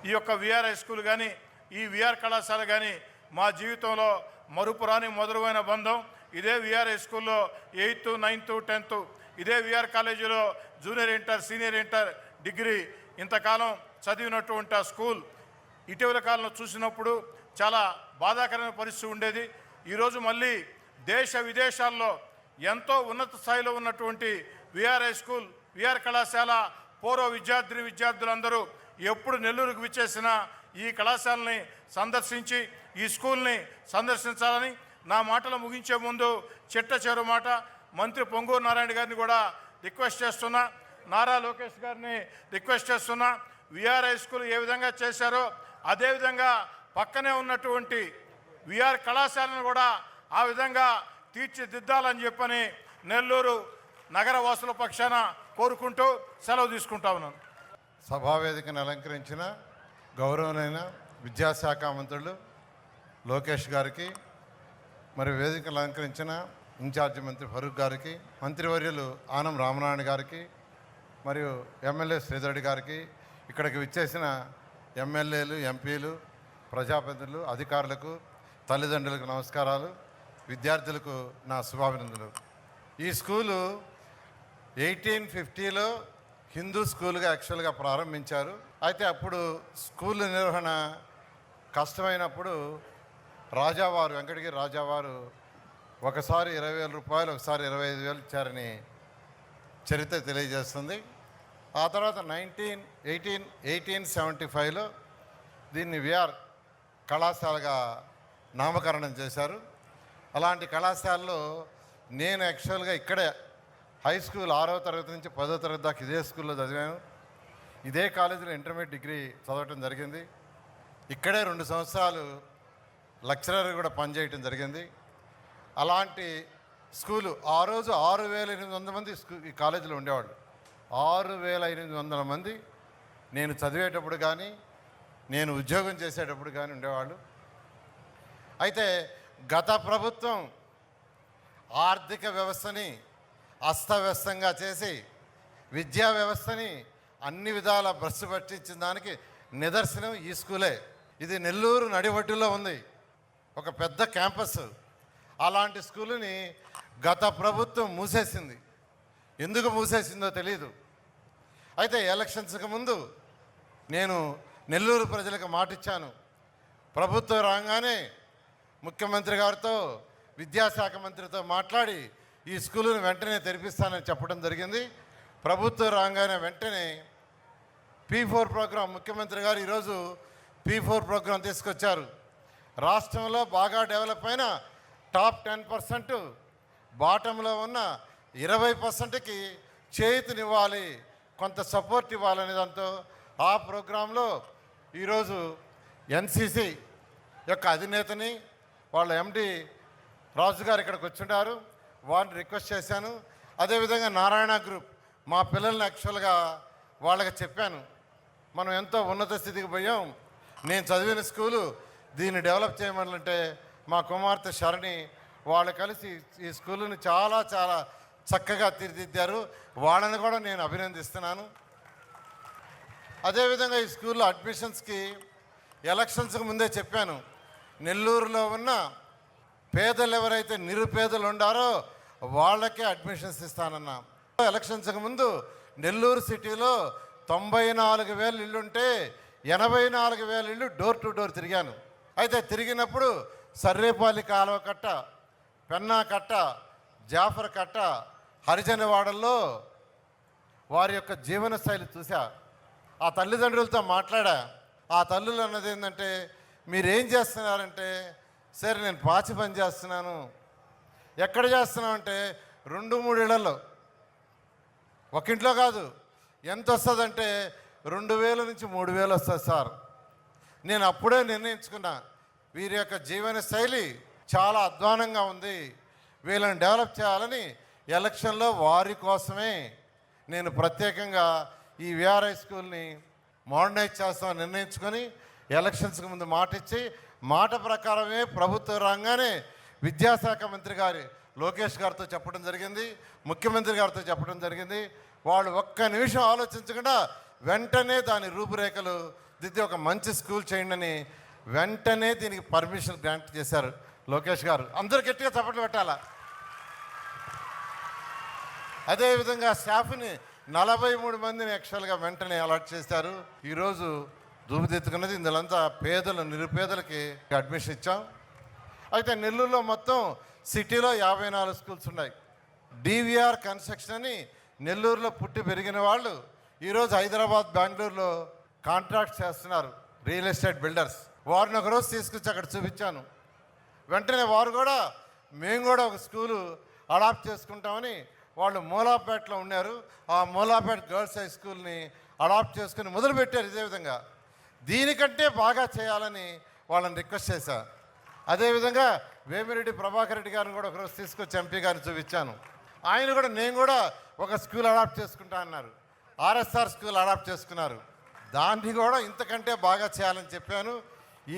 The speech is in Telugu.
ఈ యొక్క విఆర్ హై స్కూల్ కానీ ఈ విఆర్ కళాశాల కానీ మా జీవితంలో మరుపురాని మధురమైన బంధం. ఇదే విఆర్ హై స్కూల్లో 8th, 9th, 10th, ఇదే విఆర్ కాలేజీలో junior inter, senior inter, degree ఇంతకాలం చదివినటువంటి ఆ స్కూల్ ఇటీవల కాలంలో చూసినప్పుడు చాలా బాధాకరమైన పరిస్థితి ఉండేది. ఈరోజు మళ్ళీ దేశ విదేశాల్లో ఎంతో ఉన్నత స్థాయిలో ఉన్నటువంటి విఆర్ హై స్కూల్, విఆర్ కళాశాల పూర్వ విద్యార్థులందరూ ఎప్పుడు నెల్లూరుకు విచ్చేసినా ఈ కళాశాలని సందర్శించి ఈ స్కూల్ని సందర్శించాలని నా మాటలు ముగించే ముందు చిట్ట మాట మంత్రి పొంగూరు నారాయణ గారిని కూడా రిక్వెస్ట్ చేస్తున్నా, నారా లోకేష్ గారిని రిక్వెస్ట్ చేస్తున్నా. విఆర్ హై స్కూల్ ఏ విధంగా చేశారో అదేవిధంగా పక్కనే ఉన్నటువంటి విఆర్ కళాశాలను కూడా ఆ విధంగా తీర్చిదిద్దాలని చెప్పని నెల్లూరు నగర వాసుల పక్షాన కోరుకుంటూ సెలవు తీసుకుంటా ఉన్నాను. సభావేదికను అలంకరించిన గౌరవనైన విద్యాశాఖ మంత్రులు లోకేష్ గారికి, మరి వేదికను అలంకరించిన ఇన్ఛార్జి మంత్రి ఫరూక్ గారికి, మంత్రివర్యులు ఆనం రామనారాయణ గారికి, మరియు ఎమ్మెల్యే శ్రీధరెడ్డి గారికి, ఇక్కడికి విచ్చేసిన ఎమ్మెల్యేలు, ఎంపీలు, ప్రజాప్రతినిధులు, అధికారులకు, తల్లిదండ్రులకు నమస్కారాలు, విద్యార్థులకు నా శుభాభినందనలు. ఈ స్కూలు 1850లో హిందూ స్కూల్గా యాక్చువల్గా ప్రారంభించారు. అయితే అప్పుడు స్కూల్ నిర్వహణ కష్టమైనప్పుడు రాజావారు, వెంకటగిరి రాజావారు ఒకసారి 20,000 రూపాయలు, ఒకసారి 25,000 ఇచ్చారని చరిత్ర తెలియజేస్తుంది. ఆ తర్వాత 1875లో దీన్ని విఆర్ కళాశాలగా నామకరణం చేశారు. అలాంటి కళాశాలలో నేను యాక్చువల్గా ఇక్కడే హై స్కూల్ 6వ తరగతి నుంచి 10వ తరగతి దాకా ఇదే స్కూల్లో చదివాను. ఇదే కాలేజీలో ఇంటర్మీడియట్ డిగ్రీ చదవటం జరిగింది. ఇక్కడే 2 సంవత్సరాలు లెక్చరర్ కూడా పనిచేయటం జరిగింది. అలాంటి స్కూలు ఆ రోజు 6,800 మంది ఈ కాలేజీలో ఉండేవాళ్ళు. 6,800 మంది నేను చదివేటప్పుడు కానీ నేను ఉద్యోగం చేసేటప్పుడు కానీ ఉండేవాళ్ళు. అయితే గత ప్రభుత్వం ఆర్థిక వ్యవస్థని అస్తవ్యస్తంగా చేసి విద్యా వ్యవస్థని అన్ని విధాల భ్రష్టు పట్టించిన దానికి నిదర్శనం ఈ స్కూలే. ఇది నెల్లూరు నడివడ్డులో ఉంది, ఒక పెద్ద క్యాంపస్. అలాంటి స్కూలుని గత ప్రభుత్వం మూసేసింది. ఎందుకు మూసేసిందో తెలియదు. అయితే ఎలక్షన్స్కి ముందు నేను నెల్లూరు ప్రజలకు మాటిచ్చాను, ప్రభుత్వం రాగానే ముఖ్యమంత్రి గారితో, విద్యాశాఖ మంత్రితో మాట్లాడి ఈ స్కూలును వెంటనే తెరిపిస్తానని చెప్పడం జరిగింది. ప్రభుత్వం రాగానే వెంటనే P4 ప్రోగ్రాం, ముఖ్యమంత్రి గారు ఈరోజు P4 ప్రోగ్రాం తీసుకొచ్చారు. రాష్ట్రంలో బాగా డెవలప్ అయిన టాప్ 10%, బాటంలో ఉన్న 20%కి చేతినివ్వాలి, కొంత సపోర్ట్ ఇవ్వాలనే దాంతో ఆ ప్రోగ్రాంలో ఈరోజు NCC యొక్క అధినేతని వాళ్ళ MD రాజు గారు ఇక్కడికి వచ్చుంటారు, వారిని రిక్వెస్ట్ చేశాను. అదేవిధంగా నారాయణ గ్రూప్, మా పిల్లల్ని యాక్చువల్గా వాళ్ళకి చెప్పాను, మనం ఎంతో ఉన్నత స్థితికి పోయాం, నేను చదివిన స్కూలు దీన్ని డెవలప్ చేయమంటే మా కుమార్తె శరణి వాళ్ళు కలిసి ఈ స్కూలుని చాలా చాలా చక్కగా తీర్చిదిద్దారు. వాళ్ళని కూడా నేను అభినందిస్తున్నాను. అదేవిధంగా ఈ స్కూల్లో అడ్మిషన్స్కి ఎలక్షన్స్కి ముందే చెప్పాను, నెల్లూరులో ఉన్న పేదలు ఎవరైతే నిరుపేదలు ఉండారో వాళ్ళకే అడ్మిషన్స్ ఇస్తానన్నా. ఎలక్షన్స్కి ముందు నెల్లూరు సిటీలో 94,000 ఇళ్ళుంటే 84,000 ఇళ్ళు డోర్ టు డోర్ తిరిగాను. అయితే తిరిగినప్పుడు సర్రేపల్లి కాలువ కట్ట, పెన్నా కట్ట, జాఫర్ కట్ట, హరిజనవాడల్లో వారి యొక్క జీవన శైలి చూసా. ఆ తల్లిదండ్రులతో మాట్లాడా. ఆ తల్లులు అన్నది ఏంటంటే, మీరేం చేస్తున్నారంటే, సరే నేను పాచి పని చేస్తున్నాను. ఎక్కడ చేస్తున్నావు అంటే 2-3 ఇళ్లలో, ఒక ఇంట్లో కాదు. ఎంత వస్తుందంటే 2,000 నుంచి 3,000 వస్తుంది సార్. నేను అప్పుడే నిర్ణయించుకున్నా, వీరి యొక్క జీవన శైలి చాలా అధ్వానంగా ఉంది, వీళ్ళని డెవలప్ చేయాలని ఎలక్షన్లో వారి కోసమే నేను ప్రత్యేకంగా ఈ విఆర్ హై స్కూల్ని మోడర్నైజ్ చేస్తామని నిర్ణయించుకొని ఎలక్షన్స్కి ముందు మాట ఇచ్చి, మాట ప్రకారమే ప్రభుత్వం రాగానే విద్యాశాఖ మంత్రి గారి లోకేష్ గారితో చెప్పడం జరిగింది, ముఖ్యమంత్రి గారితో చెప్పడం జరిగింది. వాళ్ళు ఒక్క నిమిషం ఆలోచించకుండా వెంటనే దాని రూపురేఖలు దిద్ది ఒక మంచి స్కూల్ చేయండి అని వెంటనే దీనికి పర్మిషన్ గ్రాంట్ చేశారు లోకేష్ గారు. అందరూ గట్టిగా చప్పట్లు పెట్టాలా. అదేవిధంగా స్టాఫ్ని 43 మందిని యాక్చువల్గా వెంటనే అలాట్ చేశారు. ఈరోజు రూపుదిద్దుకున్నది ఇందులంతా పేదలు నిరుపేదలకి అడ్మిషన్ ఇచ్చాం. అయితే నెల్లూరులో మొత్తం సిటీలో 54 స్కూల్స్ ఉన్నాయి. డివిఆర్ కన్స్ట్రక్షన్ అని నెల్లూరులో పుట్టి పెరిగిన వాళ్ళు ఈరోజు హైదరాబాద్ బెంగళూరులో కాంట్రాక్ట్ చేస్తున్నారు. రియల్ ఎస్టేట్ బిల్డర్స్ వారిని ఒకరోజు తీసుకొచ్చి అక్కడ చూపించాను. వెంటనే వారు కూడా మేము కూడా ఒక స్కూలు అడాప్ట్ చేసుకుంటామని వాళ్ళు మూలాపేటలో ఉన్నారు. ఆ మూలాపేట గర్ల్స్ హై స్కూల్ని అడాప్ట్ చేసుకుని మొదలుపెట్టారు. ఇదే విధంగా దీనికంటే బాగా చేయాలని వాళ్ళని రిక్వెస్ట్ చేశాను. అదేవిధంగా వేమిరెడ్డి ప్రభాకర్ రెడ్డి గారిని కూడా ఒకరోజు తీసుకొచ్చి ఎంపీ గారిని చూపించాను. ఆయన కూడా నేను కూడా ఒక స్కూల్ అడాప్ట్ చేసుకుంటా అన్నారు. ఆర్ఎస్ఆర్ స్కూల్ అడాప్ట్ చేసుకున్నారు. దాన్ని కూడా ఇంతకంటే బాగా చేయాలని చెప్పాను.